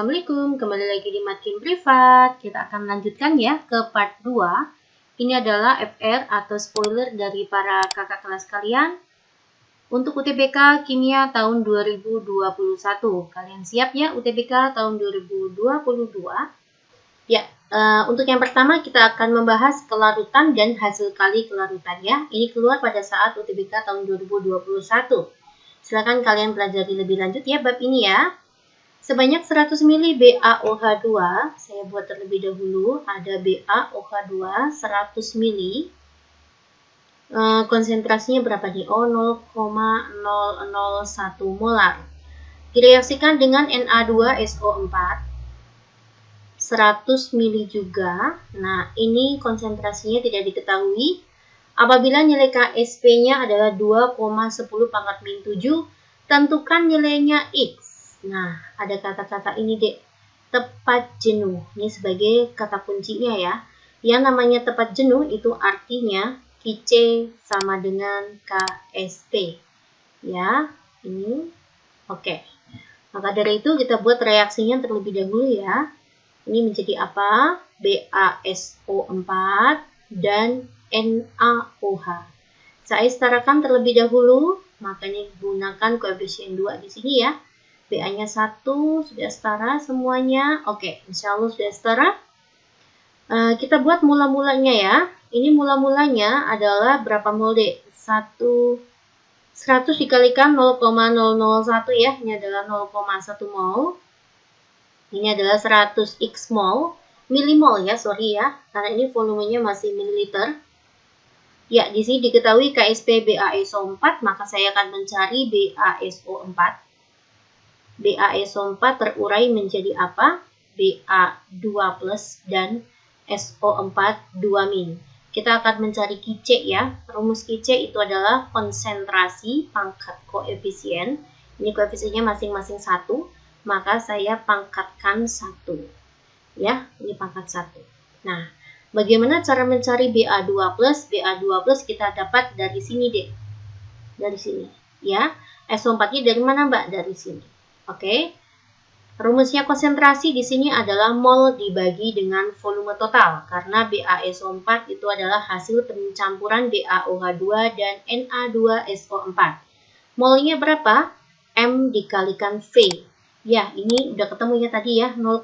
Assalamualaikum, kembali lagi di Makin Privat. Kita akan lanjutkan ya ke part 2. Ini adalah FR atau spoiler dari para kakak kelas kalian untuk UTBK Kimia tahun 2021. Kalian siap ya UTBK tahun 2022? Ya, untuk yang pertama kita akan membahas kelarutan dan hasil kali kelarutan ya. Ini keluar pada saat UTBK tahun 2021. Silakan kalian pelajari lebih lanjut ya bab ini ya. Sebanyak 100 ml BaOH2, saya buat terlebih dahulu, ada BaOH2 100 ml, konsentrasinya berapa nih? 0,001 molar. Direaksikan dengan Na2SO4, 100 ml juga. Nah, ini konsentrasinya tidak diketahui. Apabila nilai KSP-nya adalah 2,10 pangkat min 7, tentukan nilainya X. Nah, ada kata-kata ini dek, tepat jenuh. Ini sebagai kata kuncinya ya. Yang namanya tepat jenuh itu artinya Kc sama dengan Ksp. Ya, ini oke. Maka dari itu kita buat reaksinya terlebih dahulu ya. Ini menjadi apa? BaSO4 dan NaOH. Saya setarakan terlebih dahulu, makanya gunakan koefisien 2 di sini ya. BA-nya 1, sudah setara semuanya. Oke, insya Allah sudah setara. Kita buat mula-mulanya ya. Ini mula-mulanya adalah berapa mol dek? 100 dikalikan 0,001 ya. Ini adalah 0,1 mol. Ini adalah 100 X mol. Milimol ya, sorry ya. Karena ini volumenya masih mililiter. Ya, di sini diketahui KSP BaSO4, maka saya akan mencari BaSO4. BaSO4 terurai menjadi apa? Ba2 plus dan SO4 2 min. Kita akan mencari Kc ya. Rumus Kc itu adalah konsentrasi pangkat koefisien. Ini koefisiennya masing-masing 1, maka saya pangkatkan 1. Ya, ini pangkat 1. Nah, bagaimana cara mencari Ba2 plus? Ba2 plus kita dapat dari sini deh. Dari sini ya. SO4-nya dari mana Mbak? Dari sini. Oke, rumusnya konsentrasi di sini adalah mol dibagi dengan volume total, karena BaSO4 itu adalah hasil pencampuran BaOH2 dan Na2SO4. Molnya berapa? M dikalikan V. Ya, ini udah ketemu ya tadi ya, 0,1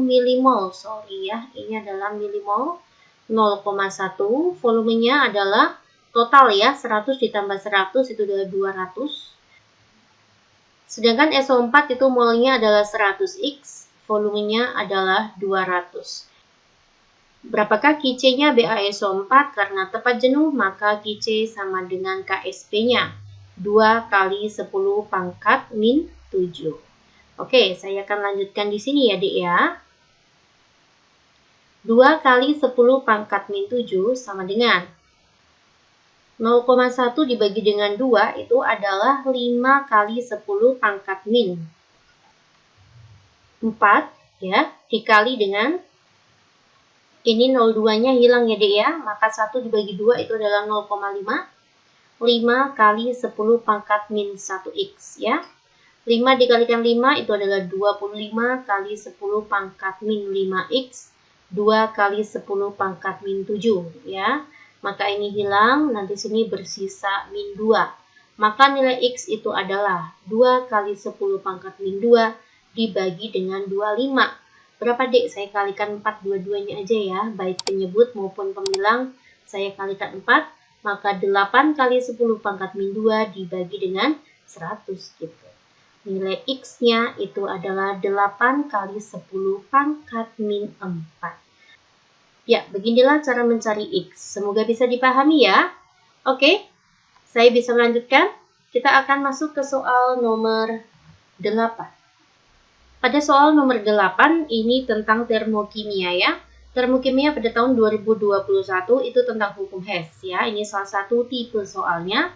milimol. Sorry ya, ini adalah milimol. 0,1, volumenya adalah total ya, 100 ditambah 100 itu adalah 200. Sedangkan SO4 itu molnya adalah 100X, volumenya adalah 200. Berapakah Kc-nya BaSO4? Karena tepat jenuh, maka Kc sama dengan Ksp-nya. 2 kali 10 pangkat min 7. Oke, saya akan lanjutkan di sini ya, Dek ya. 2 kali 10 pangkat min 7 sama dengan 0,1 dibagi dengan 2 itu adalah 5 kali 10 pangkat min 4 ya, dikali dengan ini 0,2-nya hilang ya dek ya, maka 1 dibagi 2 itu adalah 0,5. 5 kali 10 pangkat min 1x ya. 5 dikalikan 5 itu adalah 25 kali 10 pangkat min 5x. 2 kali 10 pangkat min 7 ya. Maka ini hilang, nanti sini bersisa min 2. Maka nilai X itu adalah 2 kali 10 pangkat min 2 dibagi dengan 25. Berapa dek? Saya kalikan 4 dua-duanya aja ya, baik penyebut maupun pembilang. Saya kalikan 4, maka 8 kali 10 pangkat min 2 dibagi dengan 100 gitu. Nilai X-nya itu adalah 8 kali 10 pangkat min 4. Ya, beginilah cara mencari X. Semoga bisa dipahami ya. Oke, saya bisa melanjutkan. Kita akan masuk ke soal nomor 8. Pada soal nomor 8, ini tentang termokimia ya. Termokimia pada tahun 2021 itu tentang hukum Hess ya. Ini salah satu tipe soalnya.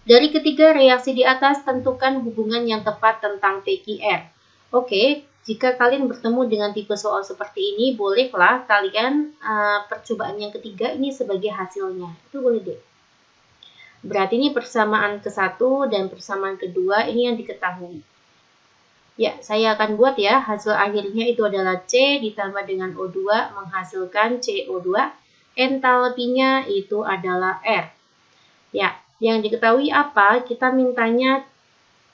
Dari ketiga reaksi di atas, tentukan hubungan yang tepat tentang PQR. Oke. Jika kalian bertemu dengan tipe soal seperti ini, bolehlah kalian percobaan yang ketiga ini sebagai hasilnya. Itu boleh deh. Berarti ini persamaan ke-1 dan persamaan kedua ini yang diketahui. Ya, saya akan buat ya. Hasil akhirnya itu adalah C ditambah dengan O2 menghasilkan CO2. Entalpinya itu adalah R. Ya, yang diketahui apa? Kita mintanya,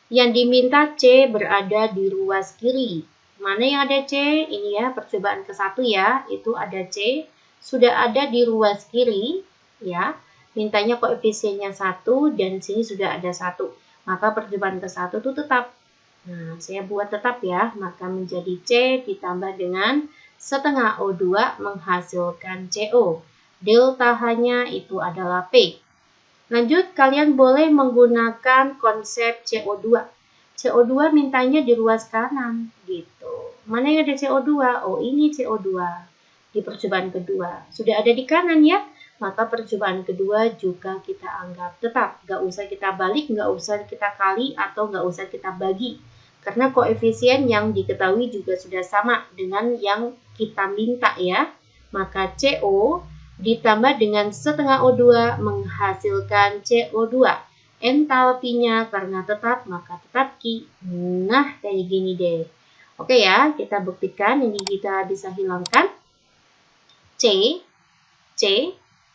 yang diminta C berada di ruas kiri. Mana yang ada C? Ini ya, percobaan ke-1 ya. Itu ada C. Sudah ada di ruas kiri. Ya, mintanya koefisiennya 1 dan sini sudah ada 1. Maka percobaan ke-1 itu tetap. Nah, saya buat tetap ya, maka menjadi C ditambah dengan setengah O2 menghasilkan CO. Delta H-nya itu adalah P. Lanjut, kalian boleh menggunakan konsep CO2. CO2 mintanya di ruas kanan, gitu. Mana yang ada CO2? Oh, ini CO2. Di percobaan kedua. Sudah ada di kanan ya, maka percobaan kedua juga kita anggap tetap. Nggak usah kita balik, nggak usah kita kali, atau nggak usah kita bagi. Karena koefisien yang diketahui juga sudah sama dengan yang kita minta ya. Maka CO ditambah dengan setengah O2 menghasilkan CO2. Entalpinya karena tetap, maka tetap Q. Nah, kayak gini deh. Oke ya, kita buktikan. Ini kita bisa hilangkan. C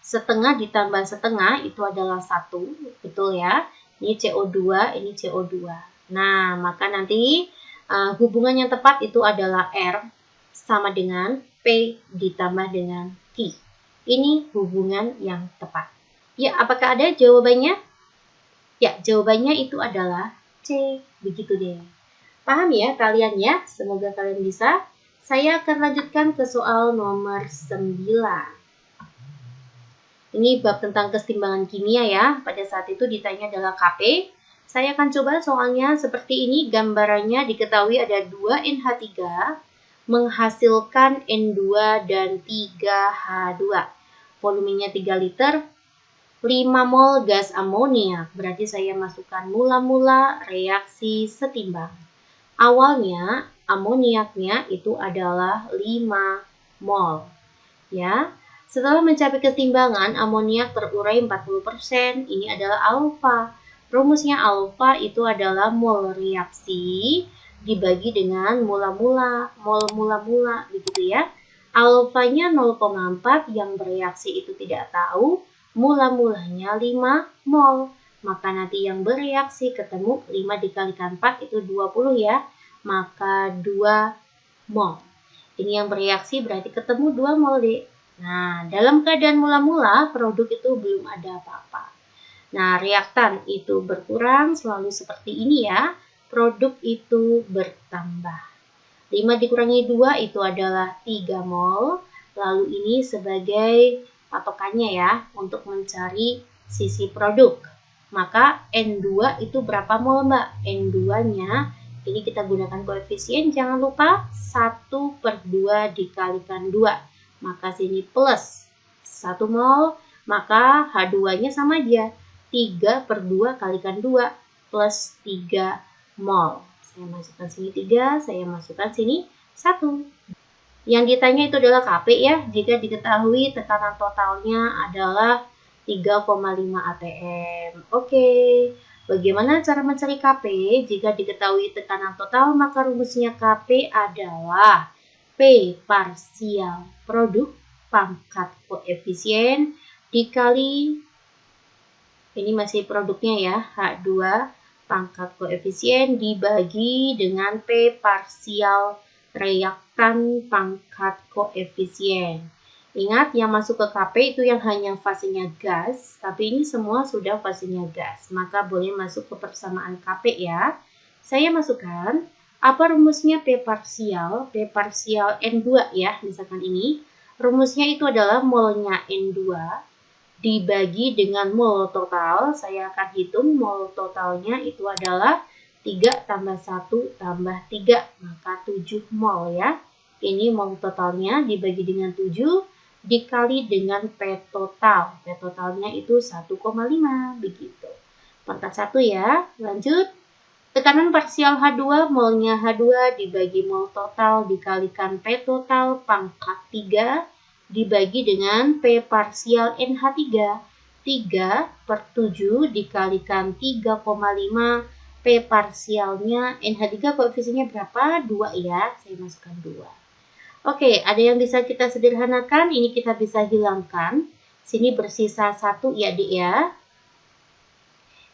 setengah ditambah setengah itu adalah 1. Betul ya. Ini CO2, ini CO2. Nah, maka nanti hubungan yang tepat itu adalah R sama dengan P ditambah dengan Q. Ini hubungan yang tepat. Ya, apakah ada jawabannya? Ya, jawabannya itu adalah C. Begitu deh. Paham ya kalian ya? Semoga kalian bisa. Saya akan lanjutkan ke soal nomor 9. Ini bab tentang kesetimbangan kimia ya. Pada saat itu ditanya adalah Kp. Saya akan coba soalnya seperti ini. Gambarannya diketahui ada 2 NH3 menghasilkan N2 dan 3H2. Volumenya 3 liter, 5 mol gas amoniak. Berarti saya masukkan mula-mula reaksi setimbang. Awalnya amoniaknya itu adalah 5 mol. Ya. Setelah mencapai kesetimbangan, amoniak terurai 40%. Ini adalah alfa. Rumusnya alfa itu adalah mol reaksi dibagi dengan mula-mula, mol mula-mula, begitu ya. Alfanya 0,4, yang bereaksi itu tidak tahu, mula-mulanya 5 mol. Maka nanti yang bereaksi ketemu 5 dikalikan 4 itu 20 ya. Maka 2 mol. Ini yang bereaksi berarti ketemu 2 mol deh. Nah, dalam keadaan mula-mula, produk itu belum ada apa-apa. Nah, reaktan itu berkurang selalu seperti ini ya. Produk itu bertambah. 5 dikurangi 2 itu adalah 3 mol. Lalu ini sebagai patokannya ya, untuk mencari sisi produk. Maka N2 itu berapa mol, Mbak? N2-nya, ini kita gunakan koefisien, jangan lupa 1/2 dikalikan 2. Maka sini plus 1 mol, maka H2-nya sama aja. 3/2 kalikan 2 plus 3 mol. Saya masukkan sini 3, saya masukkan sini 1. Yang ditanya itu adalah Kp ya. Jika diketahui tekanan totalnya adalah 3,5 atm. Oke. Bagaimana cara mencari Kp? Jika diketahui tekanan total, maka rumusnya Kp adalah P parsial produk pangkat koefisien dikali, ini masih produknya ya, H2 pangkat koefisien dibagi dengan P parsial reaktan pangkat koefisien. Ingat, yang masuk ke Kp itu yang hanya fasenya gas, tapi ini semua sudah fasenya gas, maka boleh masuk ke persamaan Kp ya. Saya masukkan apa rumusnya P parsial? P parsial N2 ya, misalkan ini. Rumusnya itu adalah molnya N2 dibagi dengan mol total. Saya akan hitung mol totalnya itu adalah 3 tambah 1 tambah 3, maka 7 mol ya. Ini mol totalnya dibagi dengan 7 dikali dengan P total. P totalnya itu 1,5, begitu. Pangkat 1 ya, lanjut. Tekanan parsial H2, molnya H2 dibagi mol total dikalikan P total pangkat 3 dibagi dengan P parsial NH3. 3/7 dikalikan 3,5 P parsialnya NH3 koefisiennya berapa? 2 ya, saya masukkan 2. Oke, ada yang bisa kita sederhanakan, ini kita bisa hilangkan. Sini bersisa 1 ya Dek ya.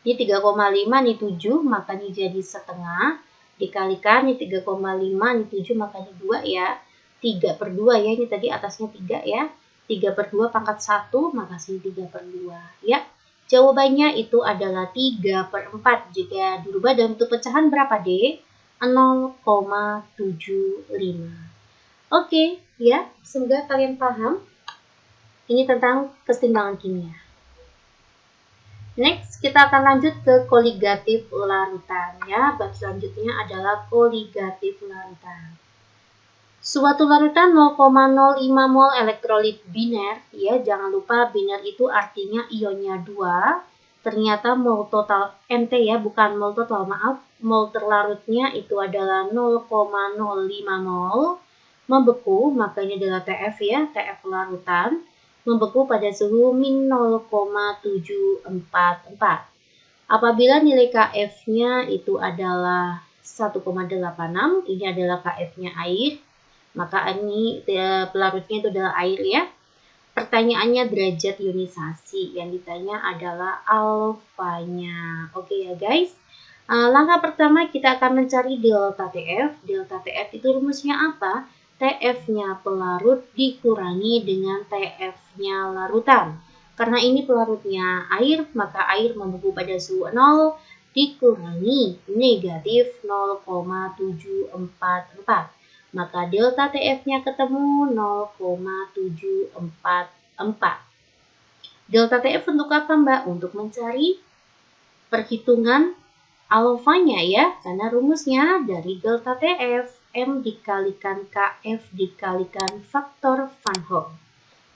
Ini 3,5, ini 7, maka ini jadi setengah. Dikalikan, ini 3,5, ini 7, maka ini 2 ya. 3 per 2 ya, ini tadi atasnya 3 ya. 3 per 2 pangkat 1, maka sini 3 per 2 ya. Jawabannya itu adalah 3 per 4. Jika dirubah dalam bentuk pecahan berapa, D? 0,75. Oke, ya. Semoga kalian paham. Ini tentang kesetimbangan kimia. Next, kita akan lanjut ke koligatif larutan. Ya, bab selanjutnya adalah koligatif larutan. Suatu larutan 0,05 mol elektrolit biner, ya jangan lupa biner itu artinya ionnya 2. Ternyata mol total NT ya, bukan mol total, maaf. Mol terlarutnya itu adalah 0,05 mol. Membeku, maka ini adalah TF ya, TF larutan. Membeku pada suhu min 0,744. Apabila nilai KF-nya itu adalah 1,86, ini adalah KF-nya air. Maka ini pelarutnya itu adalah air ya. Pertanyaannya derajat ionisasi. Yang ditanya adalah alfanya. Oke ya guys. Langkah pertama kita akan mencari delta TF. Delta TF itu rumusnya apa? TF-nya pelarut dikurangi dengan TF-nya larutan. Karena ini pelarutnya air, maka air membeku pada suhu 0 dikurangi negatif 0,744. Maka delta TF-nya ketemu 0,744. Delta TF untuk apa Mbak? Untuk mencari perhitungan alfanya ya, karena rumusnya dari delta TF, M dikalikan KF dikalikan faktor Van Hoff.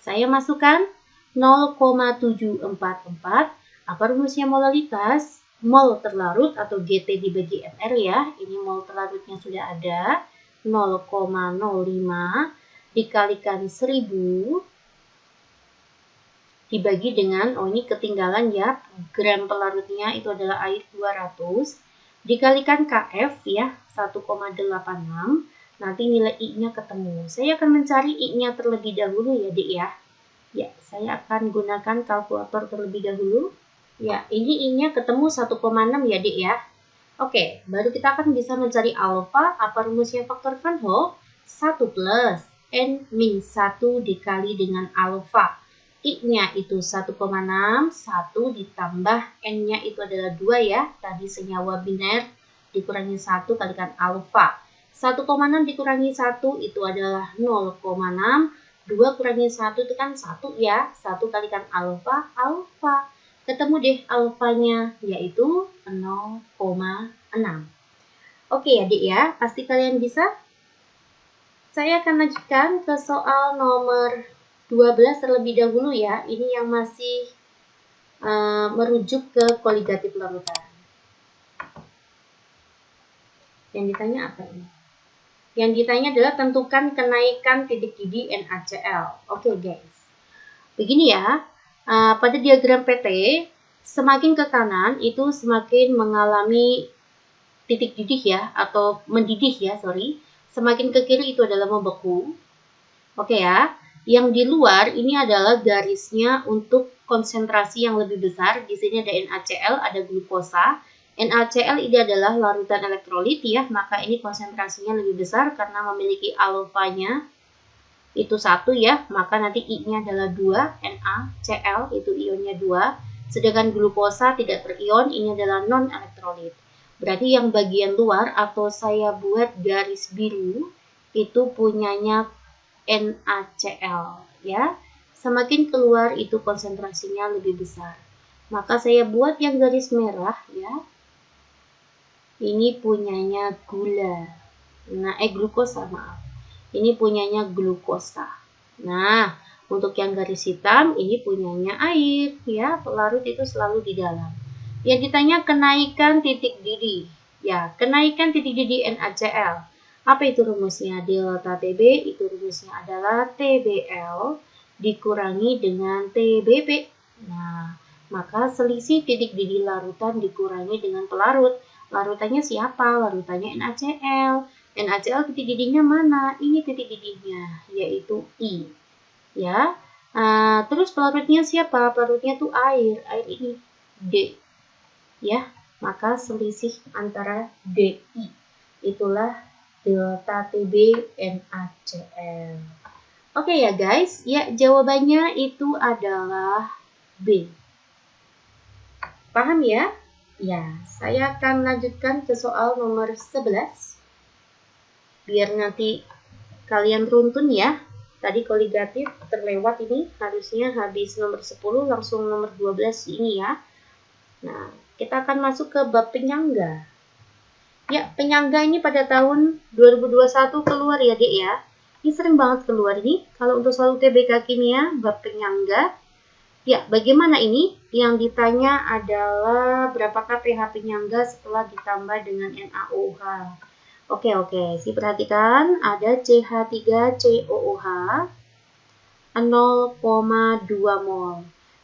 Saya masukkan 0,744. Apa rumusnya molalitas? Mol terlarut atau GT dibagi MR ya. Ini mol terlarutnya sudah ada. 0,05 dikalikan 1000 dibagi dengan, oh ini ketinggalan ya, gram pelarutnya itu adalah air 200 dikalikan KF ya 1,86. Nanti nilai I-nya ketemu. Saya akan mencari I-nya terlebih dahulu ya Dek ya. Ya, saya akan gunakan kalkulator terlebih dahulu. Ya, ini I-nya ketemu 1,6 ya Dek ya. Oke, baru kita akan bisa mencari alfa. Apa rumusnya faktor Van Hoff? 1 plus N min 1 dikali dengan alfa. I-nya itu 1,6, 1 ditambah N-nya itu adalah 2 ya. Tadi senyawa biner dikurangi 1 kalikan alfa. 1,6 dikurangi 1 itu adalah 0,6. 2 kurangi 1 itu kan 1 ya. 1 kalikan alfa, alfa. Ketemu deh alfanya, yaitu 0,6. Oke ya Dik ya, pasti kalian bisa. Saya akan lanjutkan ke soal nomor 12 terlebih dahulu ya. Ini yang masih merujuk ke koligatif larutan. Yang ditanya apa ini? Yang ditanya adalah tentukan kenaikan titik didih NaCl. Oke guys, begini ya. Pada diagram PT, semakin ke kanan itu semakin mengalami titik didih ya, atau mendidih ya, sorry. Semakin ke kiri itu adalah membeku. Oke ya, yang di luar ini adalah garisnya untuk konsentrasi yang lebih besar. Di sini ada NaCl, ada glukosa. NaCl ini adalah larutan elektrolit ya, maka ini konsentrasinya lebih besar karena memiliki alfanya itu 1 ya, maka nanti I-nya adalah 2, NaCl itu ionnya 2, sedangkan glukosa tidak terion, ini adalah non-elektrolit. Berarti yang bagian luar atau saya buat garis biru itu punyanya NaCl ya. Semakin keluar itu konsentrasinya lebih besar. Maka saya buat yang garis merah ya. Ini punyanya gula. Nah, glukosa maaf. Ini punyanya glukosa. Nah, untuk yang garis hitam ini punyanya air ya, pelarut itu selalu di dalam. Yang ditanya kenaikan titik didih. Ya, kenaikan titik didih NaCl. Apa itu rumusnya? Delta TB itu rumusnya adalah TBL dikurangi dengan TBP. Nah, maka selisih titik didih larutan dikurangi dengan pelarut. Larutannya siapa? Larutannya NaCl. NaCl titik didihnya mana? Ini titik didihnya, yaitu I. Ya. Terus pelarutnya siapa? Pelarutnya tuh air. Air ini D. Ya. Maka selisih antara DI itulah delta TB NaCl. Oke ya guys, ya jawabannya itu adalah B. Paham ya? Ya, saya akan lanjutkan ke soal nomor 11. Biar nanti kalian runtun ya. Tadi koligatif terlewat ini, harusnya habis nomor 10 langsung nomor 12 ini ya. Nah, kita akan masuk ke bab penyangga. Ya, penyangga ini pada tahun 2021 keluar ya, Dek ya. Ini sering banget keluar ini. Kalau untuk soal UTBK kimia, bab penyangga. Ya, bagaimana ini? Yang ditanya adalah berapakah pH penyangga setelah ditambah dengan NaOH. Oke, perhatikan ada CH3COOH 0,2 mol.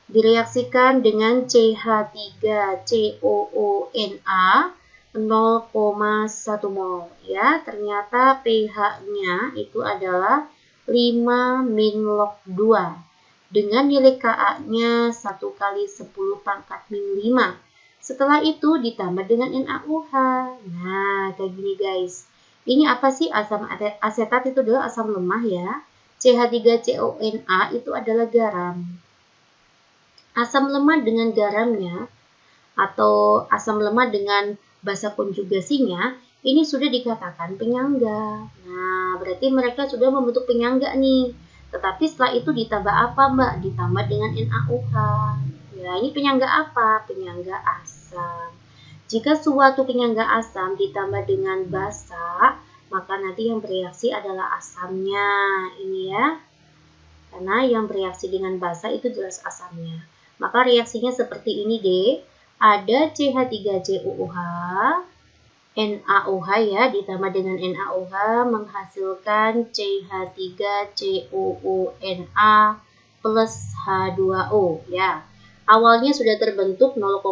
Direaksikan dengan CH3COONa 0,1 mol ya, ternyata pH-nya itu adalah 5 min log 2 dengan nilai Ka-nya 1 kali 10 pangkat min 5. Setelah itu ditambah dengan NaOH. Nah, kayak gini guys. Ini apa sih? Asam asetat itu adalah asam lemah ya. CH3CONa itu adalah garam. Asam lemah dengan garamnya atau asam lemah dengan basa konjugasinya, ini sudah dikatakan penyangga. Nah, berarti mereka sudah membentuk penyangga nih. Tetapi setelah itu ditambah apa, Mbak? Ditambah dengan NaOH. Ya, ini penyangga apa? Penyangga asam. Jika suatu penyangga asam ditambah dengan basa, maka nanti yang bereaksi adalah asamnya. Ini ya. Karena yang bereaksi dengan basa itu jelas asamnya. Maka reaksinya seperti ini deh. Ada CH3COOH, NaOH ya, ditambah dengan NaOH menghasilkan CH3COONa plus H2O ya. Awalnya sudah terbentuk 0,2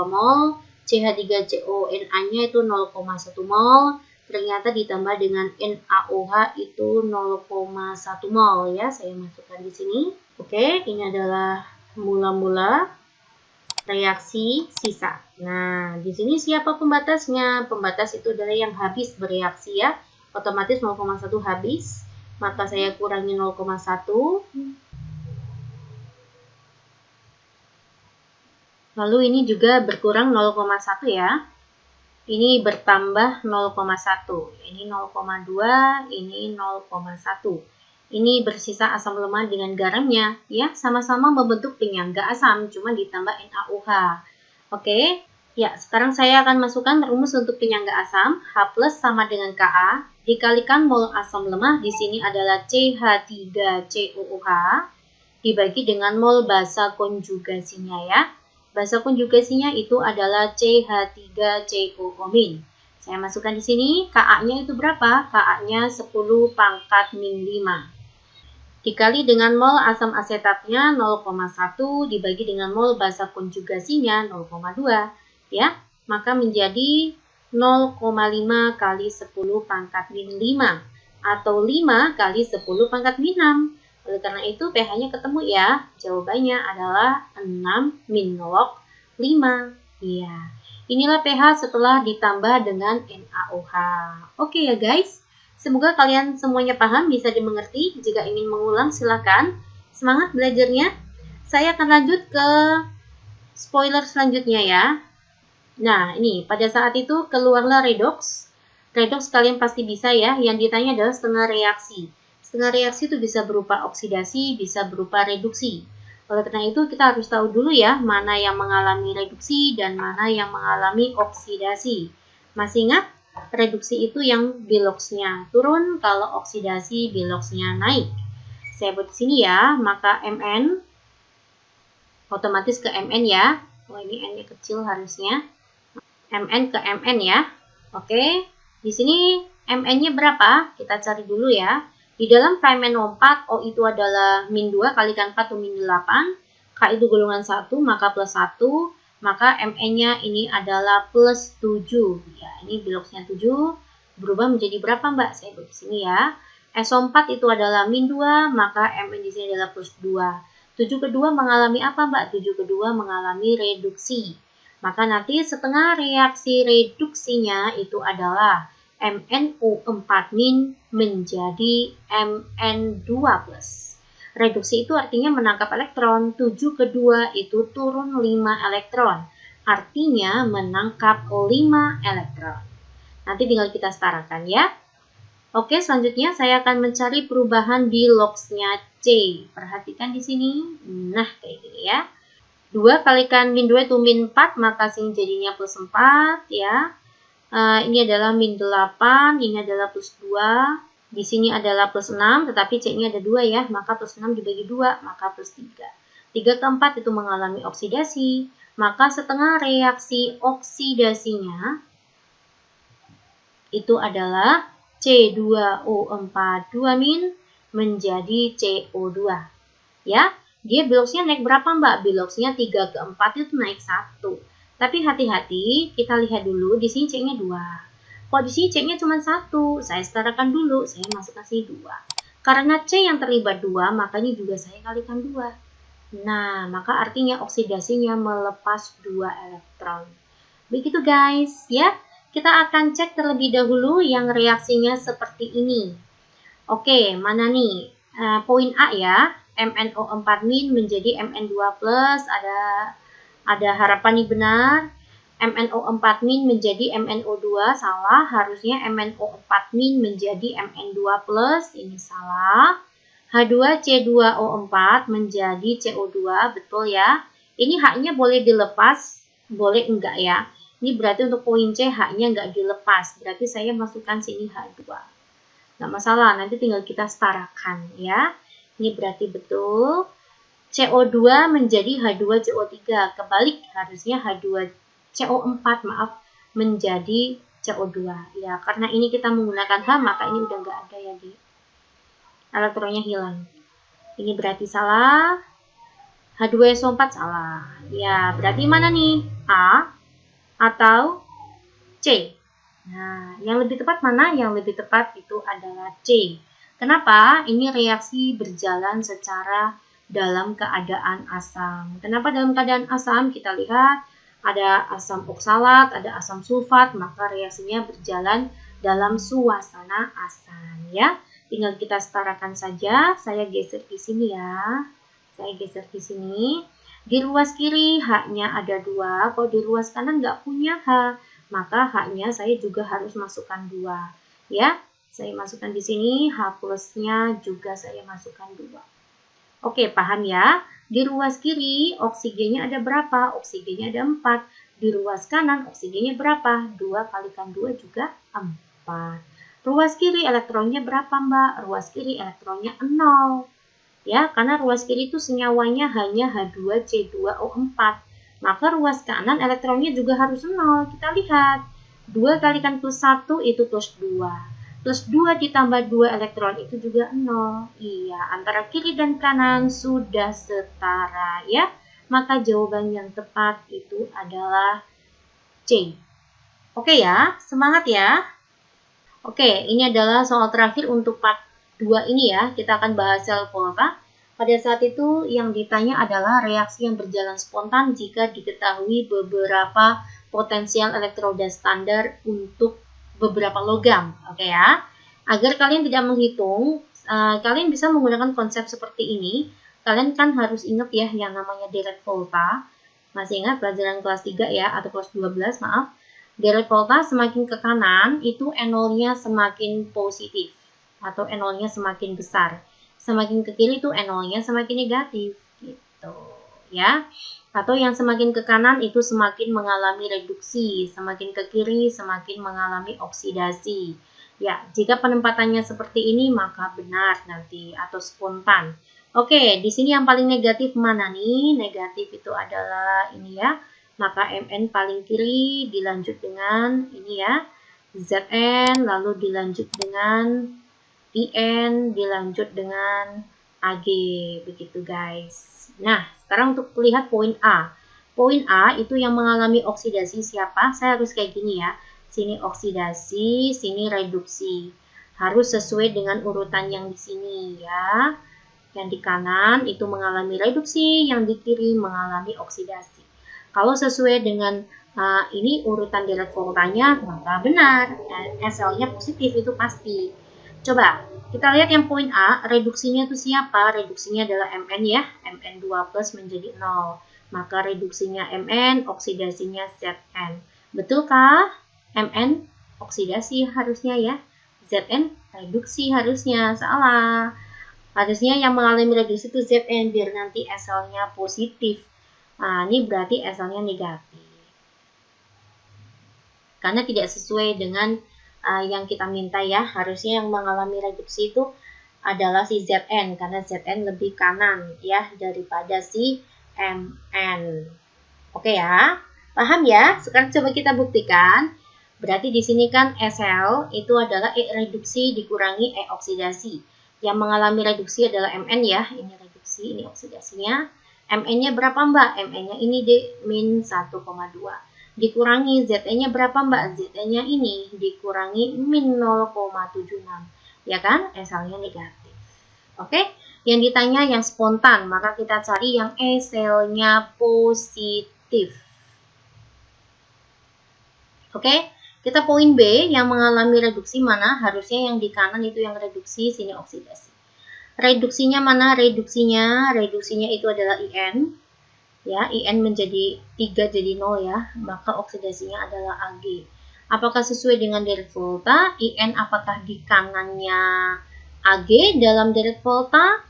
mol, CH3CONa-nya itu 0,1 mol, ternyata ditambah dengan NaOH itu 0,1 mol ya. Saya masukkan di sini. Oke, ini adalah mula-mula reaksi sisa. Nah, di sini siapa pembatasnya? Pembatas itu adalah yang habis bereaksi ya. Otomatis 0,1 habis. Maka saya kurangi 0,1. Lalu ini juga berkurang 0,1 ya. Ini bertambah 0,1. Ini 0,2, ini 0,1. Ini bersisa asam lemah dengan garamnya, ya, sama-sama membentuk penyangga asam, cuma ditambah NaOH. Oke, ya, sekarang saya akan masukkan rumus untuk penyangga asam. H+ sama dengan Ka, dikalikan mol asam lemah, di sini adalah CH3COOH, dibagi dengan mol basa konjugasinya ya. Basa konjugasinya itu adalah CH3COO-. Saya masukkan di sini, Ka-nya itu berapa? Ka-nya 10 pangkat min 5. Dikali dengan mol asam asetatnya 0,1 dibagi dengan mol basa konjugasinya 0,2 ya, maka menjadi 0,5 kali 10 pangkat min 5 atau 5 kali 10 pangkat min 6. Oleh karena itu pH-nya ketemu ya, jawabannya adalah 6 min log 5 ya. Inilah pH setelah ditambah dengan NaOH. Oke ya guys. Semoga kalian semuanya paham, bisa dimengerti. Jika ingin mengulang, silakan. Semangat belajarnya. Saya akan lanjut ke spoiler selanjutnya ya. Nah, ini pada saat itu keluarlah redox. Redox kalian pasti bisa ya. Yang ditanya adalah setengah reaksi. Setengah reaksi itu bisa berupa oksidasi, bisa berupa reduksi. Oleh karena itu kita harus tahu dulu ya, mana yang mengalami reduksi dan mana yang mengalami oksidasi. Masih ingat? Reduksi itu yang biloxnya turun, kalau oksidasi biloxnya naik. Saya buat di sini ya, maka Mn otomatis ke Mn ya. Oh, ini N-nya kecil harusnya. Mn ke Mn ya. Oke, di sini Mn-nya berapa? Kita cari dulu ya. Di dalam Feynman 4, O itu adalah min 2 kalikan 4 itu min 8. K itu golongan 1, maka plus 1. maka Mn-nya ini adalah plus 7. Ya, ini biloxnya 7 berubah menjadi berapa, Mbak? Saya buat di sini ya. SO4 itu adalah min 2, maka Mn di sini adalah plus 2. 7 kedua mengalami apa, Mbak? 7 kedua mengalami reduksi. Maka nanti setengah reaksi reduksinya itu adalah MnO4- menjadi Mn2+. Reduksi itu artinya menangkap elektron, 7 kedua itu turun 5 elektron. Artinya menangkap 5 elektron. Nanti tinggal kita setarakan ya. Oke, selanjutnya saya akan mencari perubahan di logsnya C. Perhatikan di sini. Nah, kayak gini ya. 2 kalikan min 2 itu min 4, maka sini jadinya plus 4 ya. Ini adalah min 8, ini adalah plus 2. Di sini adalah plus 6, tetapi C-nya ada 2 ya, maka plus 6 dibagi 2, maka plus 3. 3 ke 4 itu mengalami oksidasi, maka setengah reaksi oksidasinya itu adalah C2O4 2- menjadi CO2. Ya, dia biloxnya naik berapa, Mbak? Biloxnya 3 ke 4 itu naik 1. Tapi hati-hati, kita lihat dulu, di sini C-nya 2. Kok di sini C-nya cuma 1? Saya setarakan dulu, saya masukkan sini 2. Karena C yang terlibat 2, makanya juga saya kalikan 2. Nah, maka artinya oksidasinya melepas 2 elektron. Begitu guys, ya. Kita akan cek terlebih dahulu yang reaksinya seperti ini. Oke, mana nih? Poin A ya, MnO4- menjadi Mn2+, ada harapan nih benar. MnO4- menjadi MnO2, salah. Harusnya MnO4- menjadi Mn2+, ini salah. H2C2O4 menjadi CO2, betul ya. Ini H-nya boleh dilepas, boleh enggak ya. Ini berarti untuk poin C H-nya enggak dilepas, berarti saya masukkan sini H2. Nggak masalah, nanti tinggal kita setarakan ya. Ini berarti betul. CO2 menjadi H2CO3. Kebalik, harusnya H2CO4 menjadi CO2. Ya, karena ini kita menggunakan H, maka ini udah nggak ada ya, Di. Elektronnya hilang. Ini berarti salah. H2SO4 salah. Ya, berarti mana nih? A atau C? Nah, yang lebih tepat mana? Yang lebih tepat itu adalah C. Kenapa? Ini reaksi berjalan secara dalam keadaan asam. Kenapa dalam keadaan asam? Kita lihat ada asam oksalat, ada asam sulfat, maka reaksinya berjalan dalam suasana asam ya. Tinggal kita setarakan saja. Saya geser di sini ya. Saya geser di sini. Di ruas kiri H-nya ada 2. Kalau di ruas kanan nggak punya H, maka H-nya saya juga harus masukkan 2. Ya, saya masukkan di sini, H plusnya juga saya masukkan 2. Oke, paham ya? Di ruas kiri, oksigennya ada berapa? Oksigennya ada 4. Di ruas kanan, oksigennya berapa? 2 kalikan 2 juga 4. Ruas kiri elektronnya berapa, Mbak? Ruas kiri elektronnya 0. Ya, karena ruas kiri itu senyawanya hanya H2C2O4. Maka ruas kanan elektronnya juga harus 0. Kita lihat. 2 kalikan plus 1 itu plus 2. Plus 2 ditambah 2 elektron itu juga 0. Iya, antara kiri dan kanan sudah setara ya. Maka jawaban yang tepat itu adalah C. Oke ya, semangat ya. Oke, ini adalah soal terakhir untuk part 2 ini ya. Kita akan bahas sel Volta. Pada saat itu yang ditanya adalah reaksi yang berjalan spontan jika diketahui beberapa potensial elektroda standar untuk beberapa logam. Oke ya. Agar kalian tidak menghitung, kalian bisa menggunakan konsep seperti ini. Kalian kan harus ingat ya yang namanya deret volta. Masih ingat pelajaran kelas 3 ya, atau kelas 12 maaf. Deret volta semakin ke kanan itu NO-nya semakin positif atau NO-nya semakin besar. Semakin ke kiri itu NO-nya semakin negatif gitu ya. Atau yang semakin ke kanan itu semakin mengalami reduksi, semakin ke kiri semakin mengalami oksidasi. Ya, jika penempatannya seperti ini maka benar nanti atau spontan. Oke, di sini yang paling negatif mana nih? Negatif itu adalah ini ya. Maka Mn paling kiri dilanjut dengan ini ya, Zn, lalu dilanjut dengan In, dilanjut dengan Ag, begitu guys. Nah, sekarang untuk lihat poin A. Poin A itu yang mengalami oksidasi siapa? Saya harus kayak gini ya. Sini oksidasi, sini reduksi. Harus sesuai dengan urutan yang di sini ya. Yang di kanan itu mengalami reduksi, yang di kiri mengalami oksidasi. Kalau sesuai dengan ini urutan direct voltanya, maka benar. SL-nya positif itu pasti. Coba kita lihat yang poin A, reduksinya itu siapa? Reduksinya adalah Mn ya. Mn2 plus menjadi 0. Maka reduksinya Mn, oksidasinya Zn. Betulkah? Mn oksidasi harusnya ya. Zn reduksi harusnya. Salah. Harusnya yang mengalami reduksi itu Zn biar nanti SL-nya positif. Nah, ini berarti SL-nya negatif. Karena tidak sesuai dengan yang kita minta ya. Harusnya yang mengalami reduksi itu adalah si Zn. Karena Zn lebih kanan ya daripada si Mn. Oke ya, paham ya? Sekarang coba kita buktikan. Berarti di sini kan SL itu adalah E reduksi dikurangi E oksidasi. Yang mengalami reduksi adalah Mn ya. Ini reduksi, ini oksidasinya. Mn-nya berapa mbak? Mn-nya ini D-1,2. Dikurangi Zn-nya berapa mbak? Zn-nya ini dikurangi min 0,76. Ya kan? SL-nya negatif. Oke? Yang ditanya yang spontan, maka kita cari yang SL-nya positif. Oke, kita poin B, yang mengalami reduksi mana? Harusnya yang di kanan itu yang reduksi, sini oksidasi. Reduksinya mana? Reduksinya itu adalah IN. Ya, IN menjadi 3 jadi 0 ya, maka oksidasinya adalah Ag. Apakah sesuai dengan direct volta? IN apakah di kanannya Ag dalam direct volta?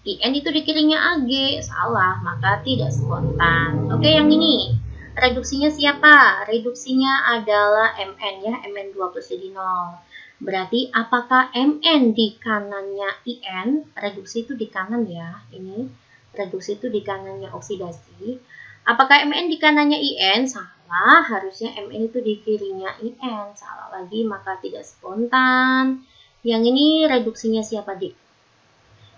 IN itu di kirinya Ag, salah, maka tidak spontan. Oke, yang ini, reduksinya siapa? Reduksinya adalah Mn ya, Mn2 plus jadi 0. Berarti apakah Mn di kanannya IN? Reduksi itu di kanan ya, ini. Reduksi itu di kanannya oksidasi. Apakah Mn di kanannya IN? Salah, harusnya Mn itu di kirinya IN. Salah lagi, maka tidak spontan. Yang ini reduksinya siapa, Dik?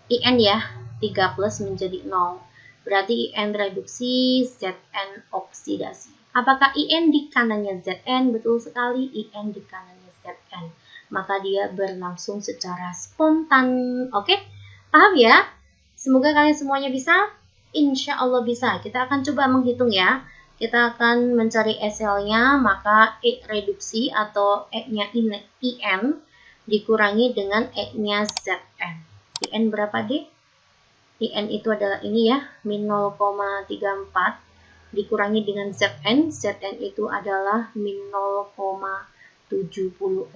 IN ya, 3 plus menjadi 0. Berarti IN reduksi, Zn oksidasi. Apakah IN di kanannya Zn? Betul sekali, IN di kanannya Zn. Maka dia berlangsung secara spontan. Oke, paham ya? Semoga kalian semuanya bisa. Insya Allah bisa. Kita akan coba menghitung ya. Kita akan mencari SL-nya, maka E reduksi atau E-nya IN dikurangi dengan E-nya Zn. IN berapa D? IN itu adalah ini ya, min 0,34 dikurangi dengan Zn. Zn itu adalah min 0,76.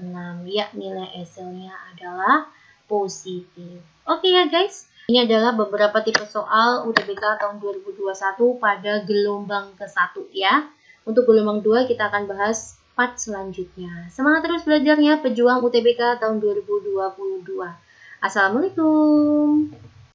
Ya, nilai SL-nya adalah positif. Oke ya guys, ini adalah beberapa tipe soal UTBK tahun 2021 pada gelombang ke-1 ya. Untuk gelombang 2 kita akan bahas part selanjutnya. Semangat terus belajarnya, pejuang UTBK tahun 2022. Assalamualaikum.